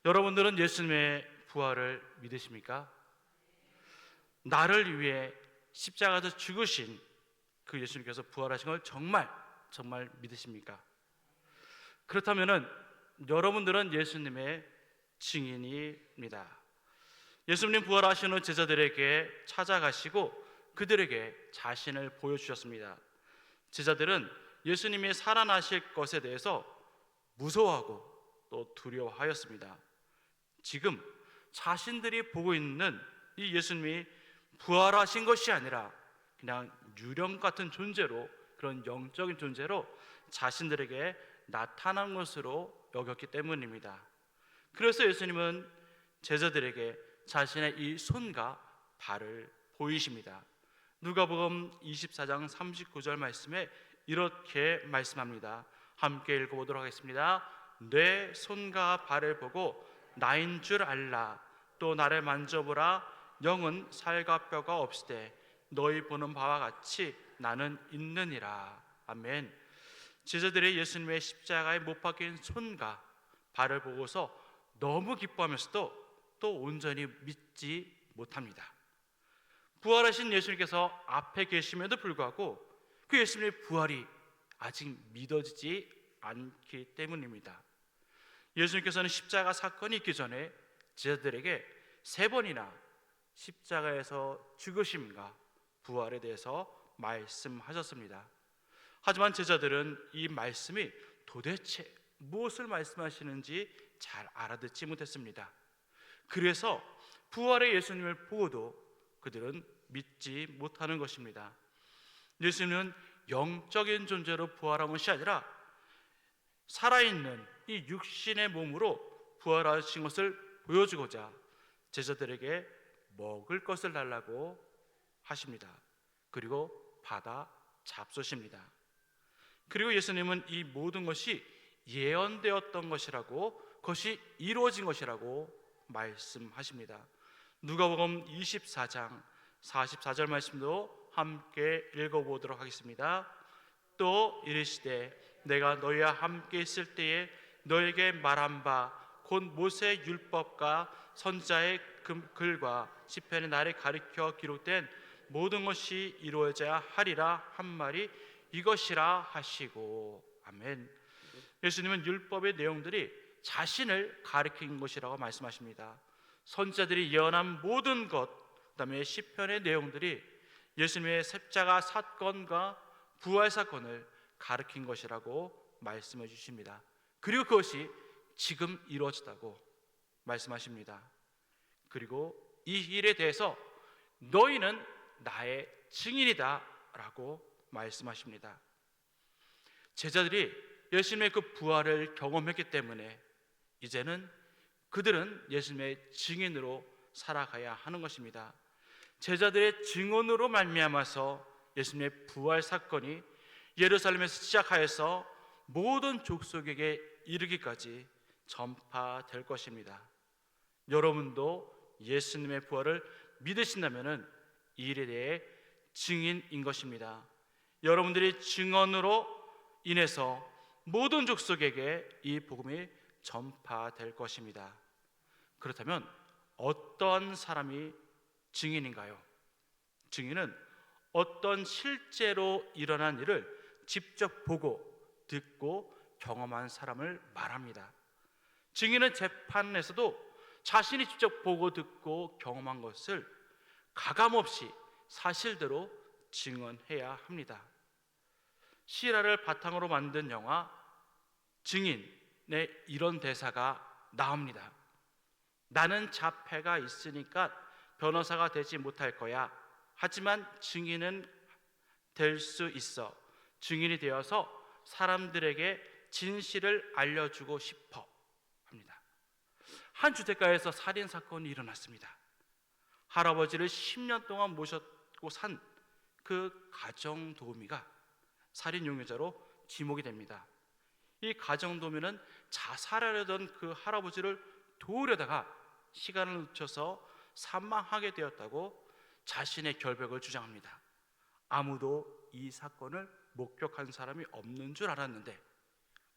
여러분들은 예수님의 부활을 믿으십니까? 나를 위해 십자가에서 죽으신 그 예수님께서 부활하신 걸 정말 믿으십니까? 그렇다면은 여러분들은 예수님의 증인입니다. 예수님 부활하신 후 제자들에게 찾아가시고 그들에게 자신을 보여주셨습니다. 제자들은 예수님이 살아나실 것에 대해서 무서워하고 또 두려워하였습니다. 지금 자신들이 보고 있는 이 예수님이 부활하신 것이 아니라 그냥 유령 같은 존재로, 그런 영적인 존재로 자신들에게 나타난 것으로 여겼기 때문입니다. 그래서 예수님은 제자들에게 자신의 이 손과 발을 보이십니다. 누가복음 24장 39절 말씀에 이렇게 말씀합니다. 함께 읽어보도록 하겠습니다. 내 손과 발을 보고 나인 줄 알라. 또 나를 만져보라. 영은 살과 뼈가 없으되 너희 보는 바와 같이 나는 있느니라. 아멘. 제자들이 예수님의 십자가에 못 박힌 손과 발을 보고서 너무 기뻐하면서도 또 온전히 믿지 못합니다. 부활하신 예수님께서 앞에 계심에도 불구하고 그 예수님의 부활이 아직 믿어지지 않기 때문입니다. 예수님께서는 십자가 사건이 있기 전에 제자들에게 3번이나 십자가에서 죽으심과 부활에 대해서 말씀하셨습니다. 하지만 제자들은 이 말씀이 도대체 무엇을 말씀하시는지 잘 알아듣지 못했습니다. 그래서 부활의 예수님을 보고도 그들은 믿지 못하는 것입니다. 예수님은 영적인 존재로 부활한 것이 아니라 살아있는 이 육신의 몸으로 부활하신 것을 보여주고자 제자들에게 먹을 것을 달라고 하십니다. 그리고 받아 잡수십니다. 그리고 예수님은 이 모든 것이 예언되었던 것이라고, 그것이 이루어진 것이라고 말씀하십니다. 누가복음 24장 44절 말씀도 함께 읽어보도록 하겠습니다. 또 이르시되 내가 너희와 함께 있을 때에 너에게 말한 바 곧 모세의 율법과 선지자의 글과 시편의 날에 가리켜 기록된 모든 것이 이루어져야 하리라 한 말이 이것이라 하시고. 아멘. 예수님은 율법의 내용들이 자신을 가리킨 것이라고 말씀하십니다. 선지자들이 예언한 모든 것, 그다음에 시편의 내용들이 예수님의 십자가 사건과 부활 사건을 가리킨 것이라고 말씀해 주십니다. 그리고 그것이 지금 이루어졌다고 말씀하십니다. 그리고 이 일에 대해서 너희는 나의 증인이다 라고 말씀하십니다. 제자들이 예수님의 그 부활을 경험했기 때문에 이제는 그들은 예수님의 증인으로 살아가야 하는 것입니다. 제자들의 증언으로 말미암아서 예수님의 부활 사건이 예루살렘에서 시작하여서 모든 족속에게 이르기까지 전파될 것입니다. 여러분도 예수님의 부활을 믿으신다면 이 일에 대해 증인인 것입니다. 여러분들이 증언으로 인해서 모든 족속에게 이 복음이 전파될 것입니다. 그렇다면 어떤 사람이 증인인가요? 증인은 어떤 실제로 일어난 일을 직접 보고 듣고 경험한 사람을 말합니다. 증인은 재판에서도 자신이 직접 보고 듣고 경험한 것을 가감없이 사실대로 증언해야 합니다. 실화를 바탕으로 만든 영화 증인의 이런 대사가 나옵니다. 나는 자폐가 있으니까 변호사가 되지 못할 거야. 하지만 증인은 될 수 있어. 증인이 되어서 사람들에게 진실을 알려주고 싶어 합니다. 한 주택가에서 살인 사건이 일어났습니다. 할아버지를 10년 동안 모셨고 산 그 가정도우미가 살인 용의자로 지목이 됩니다. 이 가정도우미는 자살하려던 그 할아버지를 도우려다가 시간을 놓쳐서 사망하게 되었다고 자신의 결백을 주장합니다. 아무도 이 사건을 목격한 사람이 없는 줄 알았는데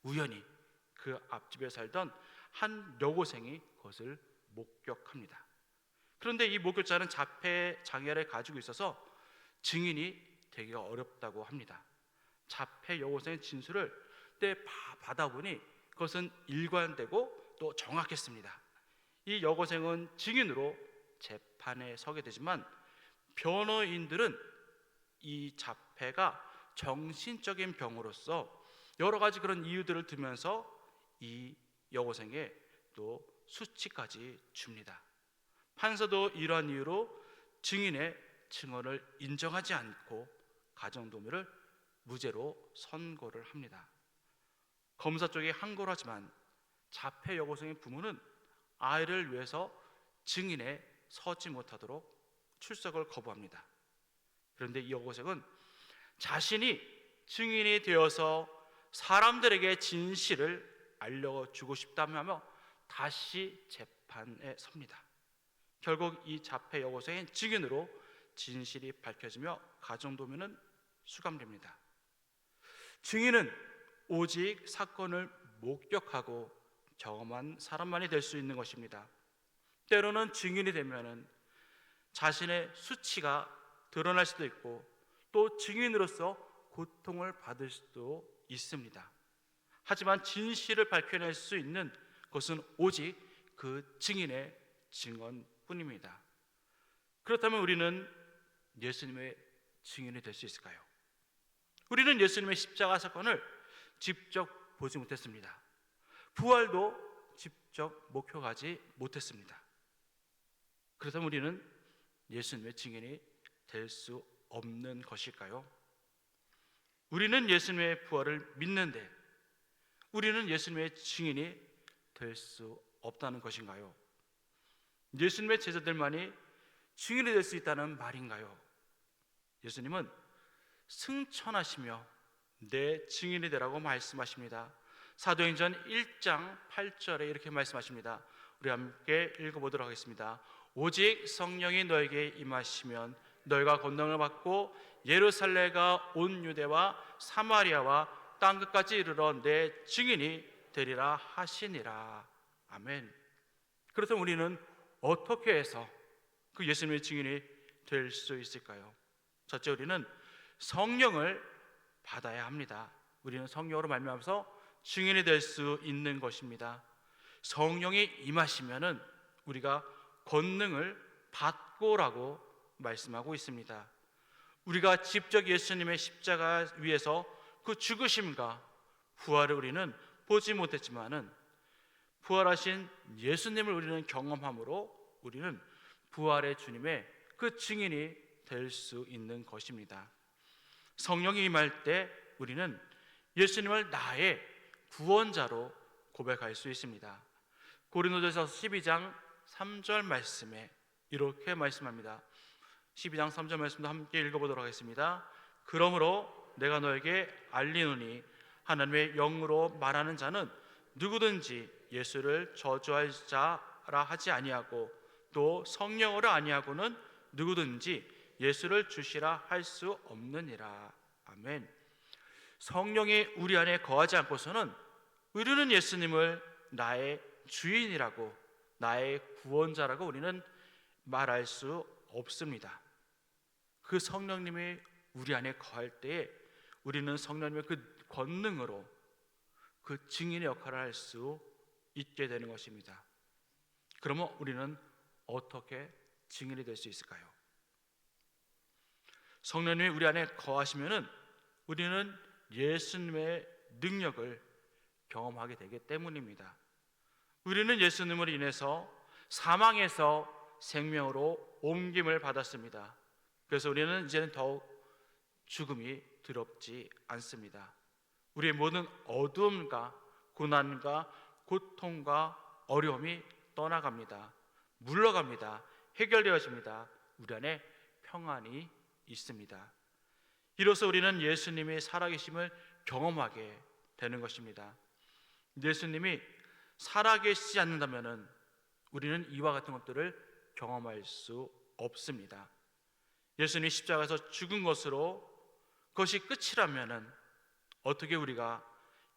우연히 그 앞집에 살던 한 여고생이 그것을 목격합니다. 그런데 이 목격자는 자폐 장애를 가지고 있어서 증인이 되기가 어렵다고 합니다. 자폐 여고생의 진술을 그때 받아보니 그것은 일관되고 또 정확했습니다. 이 여고생은 증인으로 재판에 서게 되지만 변호인들은 이 자폐가 정신적인 병으로서 여러 가지 그런 이유들을 들면서 이 여고생에 또 수치까지 줍니다. 판사도 이러한 이유로 증인의 증언을 인정하지 않고 가정도우미를 무죄로 선고를 합니다. 검사 쪽이 항고를 하지만 자폐 여고생의 부모는 아이를 위해서 증인에 서지 못하도록 출석을 거부합니다. 그런데 이 여고생은 자신이 증인이 되어서 사람들에게 진실을 알려주고 싶다며 다시 재판에 섭니다. 결국 이 자폐 여고생의 증인으로 진실이 밝혀지며 가정도우미는 수감됩니다. 증인은 오직 사건을 목격하고 경험한 사람만이 될 수 있는 것입니다. 때로는 증인이 되면은 자신의 수치가 드러날 수도 있고 또 증인으로서 고통을 받을 수도 있습니다. 하지만 진실을 밝혀낼 수 있는 것은 오직 그 증인의 증언뿐입니다. 그렇다면 우리는 예수님의 증인이 될 수 있을까요? 우리는 예수님의 십자가 사건을 직접 보지 못했습니다. 부활도 직접 목격하지 못했습니다. 그렇다면 우리는 예수님의 증인이 될 수 없는 것일까요? 우리는 예수님의 부활을 믿는데 우리는 예수님의 증인이 될 수 없다는 것인가요? 예수님의 제자들만이 증인이 될 수 있다는 말인가요? 예수님은 승천하시며 내 증인이 되라고 말씀하십니다. 사도행전 1장 8절에 이렇게 말씀하십니다. 우리 함께 읽어보도록 하겠습니다. 오직 성령이 너에게 임하시면 너희가 권능을 받고 예루살렘과 온 유대와 사마리아와 땅끝까지 이르러 내 증인이 되리라 하시니라. 아멘. 그렇다면 우리는 어떻게 해서 그 예수님의 증인이 될 수 있을까요? 첫째, 우리는 성령을 받아야 합니다. 우리는 성령으로 말미암아서 증인이 될 수 있는 것입니다. 성령이 임하시면은 우리가 권능을 받고라고 말씀하고 있습니다. 우리가 직접 예수님의 십자가 위에서 그 죽으심과 부활을 우리는 보지 못했지만은 부활하신 예수님을 우리는 경험함으로 우리는 부활의 주님의 그 증인이 될 수 있는 것입니다. 성령이 임할 때 우리는 예수님을 나의 구원자로 고백할 수 있습니다. 고린도전서 12장 3절 말씀에 이렇게 말씀합니다. 12장 3절 말씀도 함께 읽어보도록 하겠습니다. 그러므로 내가 너에게 알리노니 하나님의 영으로 말하는 자는 누구든지 예수를 저주할 자라 하지 아니하고 또 성령으로 아니하고는 누구든지 예수를 주시라 할 수 없느니라. 아멘. 성령이 우리 안에 거하지 않고서는 우리는 예수님을 나의 주인이라고 나의 구원자라고 우리는 말할 수 없습니다. 그 성령님이 우리 안에 거할 때에 우리는 성령님의 그 권능으로 그 증인의 역할을 할 수 있게 되는 것입니다. 그러면 우리는 어떻게 증인이 될 수 있을까요? 성령님이 우리 안에 거하시면은 우리는 예수님의 능력을 경험하게 되기 때문입니다. 우리는 예수님을 인해서 사망에서 생명으로 옮김을 받았습니다. 그래서 우리는 이제는 더욱 죽음이 두렵지 않습니다. 우리의 모든 어두움과 고난과 고통과 어려움이 떠나갑니다. 물러갑니다. 해결되어집니다. 우리 안에 평안이 있습니다. 이로써 우리는 예수님의 살아계심을 경험하게 되는 것입니다. 예수님이 살아계시지 않는다면 우리는 이와 같은 것들을 경험할 수 없습니다. 예수님이 십자가에서 죽은 것으로 그것이 끝이라면 어떻게 우리가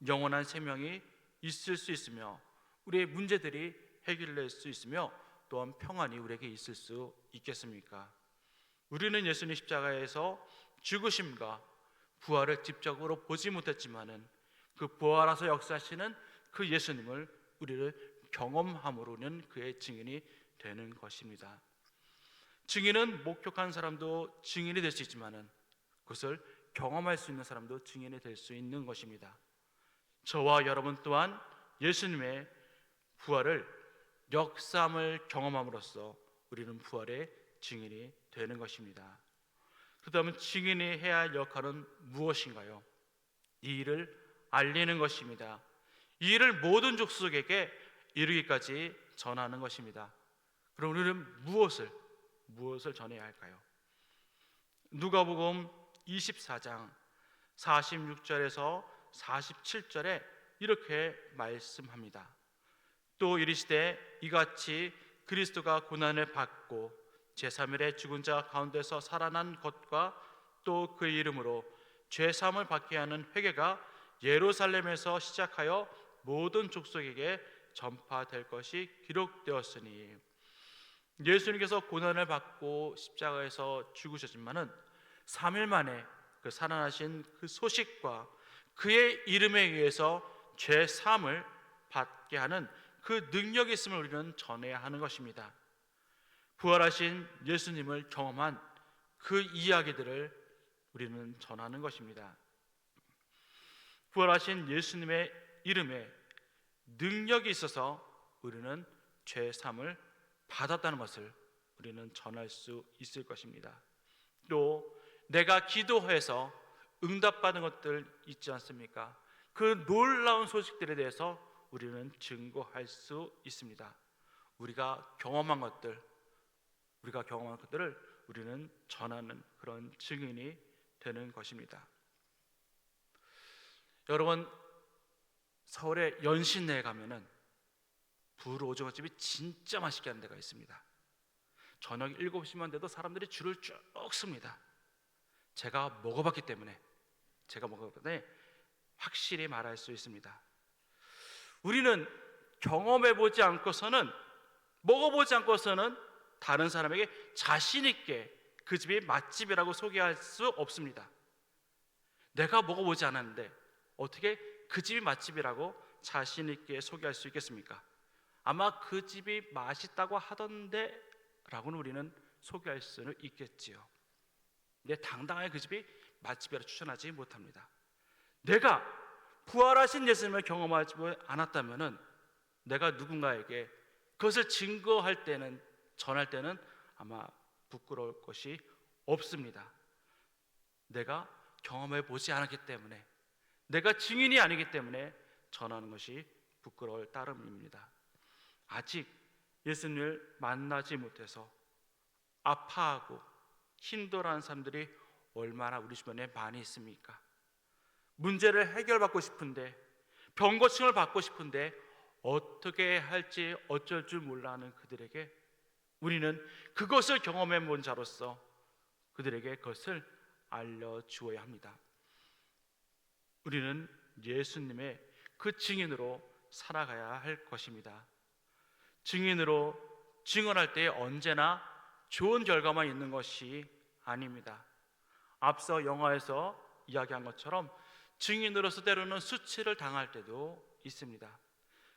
영원한 생명이 있을 수 있으며 우리의 문제들이 해결될 수 있으며 또한 평안이 우리에게 있을 수 있겠습니까? 우리는 예수님 십자가에서 죽으심과 부활을 직접적으로 보지 못했지만은 그 부활하서 역사하시는 그 예수님을 우리를 경험함으로는 그의 증인이 되는 것입니다. 증인은 목격한 사람도 증인이 될 수 있지만은 그것을 경험할 수 있는 사람도 증인이 될 수 있는 것입니다. 저와 여러분 또한 예수님의 부활을 역사함을 경험함으로써 우리는 부활의 증인이 되는 것입니다. 그렇다면 증인이 해야 할 역할은 무엇인가요? 이 일을 알리는 것입니다. 이 일을 모든 족속에게 이르기까지 전하는 것입니다. 그럼 우리는 무엇을 전해야 할까요? 누가복음 24장 46절에서 47절에 이렇게 말씀합니다. 또 이르시되 이같이 그리스도가 고난을 받고 제3일에 죽은 자 가운데서 살아난 것과 또 그 이름으로 죄사함을 받게 하는 회개가 예루살렘에서 시작하여 모든 족속에게 전파될 것이 기록되었으니, 예수님께서 고난을 받고 십자가에서 죽으셨지만은 3일 만에 그 살아나신 그 소식과 그의 이름에 의해서 죄 사함을 받게 하는 그 능력이 있음을 우리는 전해야 하는 것입니다. 부활하신 예수님을 경험한 그 이야기들을 우리는 전하는 것입니다. 부활하신 예수님의 이름에 능력이 있어서 우리는 죄 사함을 받았다는 것을 우리는 전할 수 있을 것입니다. 또 내가 기도해서 응답받은 것들 있지 않습니까? 그 놀라운 소식들에 대해서 우리는 증거할 수 있습니다. 우리가 경험한 것들을 우리는 전하는 그런 증인이 되는 것입니다. 여러분, 서울의 연신내에 가면은 불오징어집이 진짜 맛있게 하는 데가 있습니다. 저녁 7시만 돼도 사람들이 줄을 쭉 섭니다. 제가 먹어봤기 때문에 확실히 말할 수 있습니다. 우리는 경험해보지 않고서는, 먹어보지 않고서는 다른 사람에게 자신 있게 그 집이 맛집이라고 소개할 수 없습니다. 내가 먹어보지 않았는데 어떻게 그 집이 맛집이라고 자신 있게 소개할 수 있겠습니까? 아마 그 집이 맛있다고 하던데 라고는 우리는 소개할 수는 있겠지요. 근데 당당하게 그 집이 맛집이라고 추천하지 못합니다. 내가 부활하신 예수님을 경험하지 않았다면은 내가 누군가에게 그것을 증거할 때는, 전할 때는 아마 부끄러울 것이 없습니다. 내가 경험해 보지 않았기 때문에, 내가 증인이 아니기 때문에 전하는 것이 부끄러울 따름입니다. 아직 예수님을 만나지 못해서 아파하고 힘들어하는 사람들이 얼마나 우리 주변에 많이 있습니까? 문제를 해결받고 싶은데, 병고침을 받고 싶은데 어떻게 할지 어쩔 줄 몰라 하는 그들에게 우리는 그것을 경험해 본 자로서 그들에게 그것을 알려주어야 합니다. 우리는 예수님의 그 증인으로 살아가야 할 것입니다. 증인으로 증언할 때 언제나 좋은 결과만 있는 것이 아닙니다. 앞서 영화에서 이야기한 것처럼 증인으로서 때로는 수치를 당할 때도 있습니다.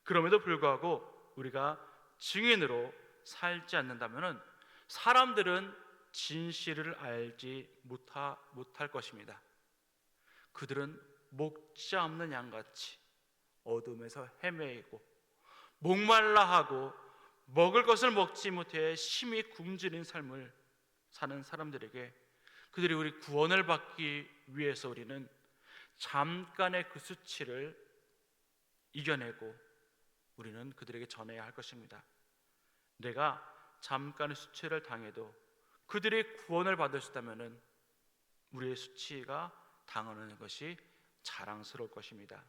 그럼에도 불구하고 우리가 증인으로 살지 않는다면 사람들은 진실을 알지 못할 것입니다. 그들은 목자 없는 양같이 어둠에서 헤매이고 목말라하고 먹을 것을 먹지 못해 심히 굶주린 삶을 사는 사람들에게, 그들이 우리 구원을 받기 위해서 우리는 잠깐의 그 수치를 이겨내고 우리는 그들에게 전해야 할 것입니다. 내가 잠깐의 수치를 당해도 그들이 구원을 받을 수 있다면 우리의 수치가 당하는 것이 자랑스러울 것입니다.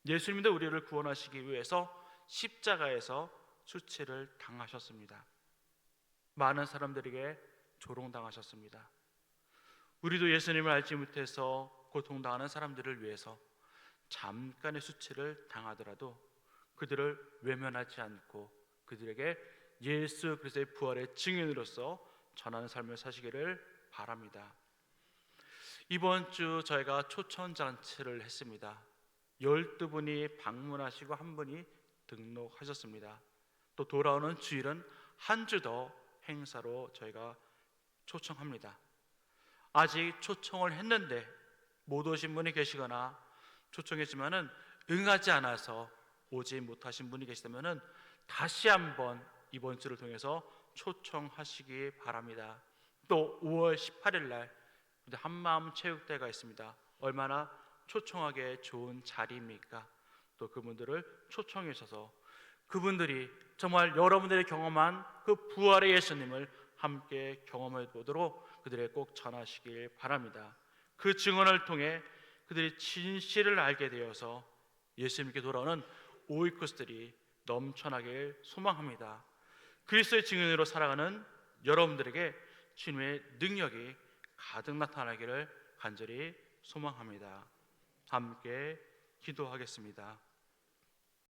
예수님도 우리를 구원하시기 위해서 십자가에서 수치를 당하셨습니다. 많은 사람들에게 조롱당하셨습니다. 우리도 예수님을 알지 못해서 고통당하는 사람들을 위해서 잠깐의 수치를 당하더라도 그들을 외면하지 않고 그들에게 예수 그리스도의 부활의 증인으로서 전하는 삶을 사시기를 바랍니다. 이번 주 저희가 초청잔치를 했습니다. 12분이 방문하시고 한 분이 등록하셨습니다. 또 돌아오는 주일은 한 주 더 행사로 저희가 초청합니다. 아직 초청을 했는데 못 오신 분이 계시거나 초청했지만은 응하지 않아서 오지 못하신 분이 계시다면은 다시 한번 이번 주를 통해서 초청하시기 바랍니다. 또 5월 18일 날 한마음 체육대회가 있습니다. 얼마나 초청하기에 좋은 자리입니까? 또 그분들을 초청해 주셔서 그분들이 정말 여러분들이 경험한 그 부활의 예수님을 함께 경험해 보도록 그들에게 꼭 전하시길 바랍니다. 그 증언을 통해 그들이 진실을 알게 되어서 예수님께 돌아오는 오이코스들이 넘쳐나길 소망합니다. 그리스도의 증인으로 살아가는 여러분들에게 주님의 능력이 가득 나타나기를 간절히 소망합니다. 함께 기도하겠습니다.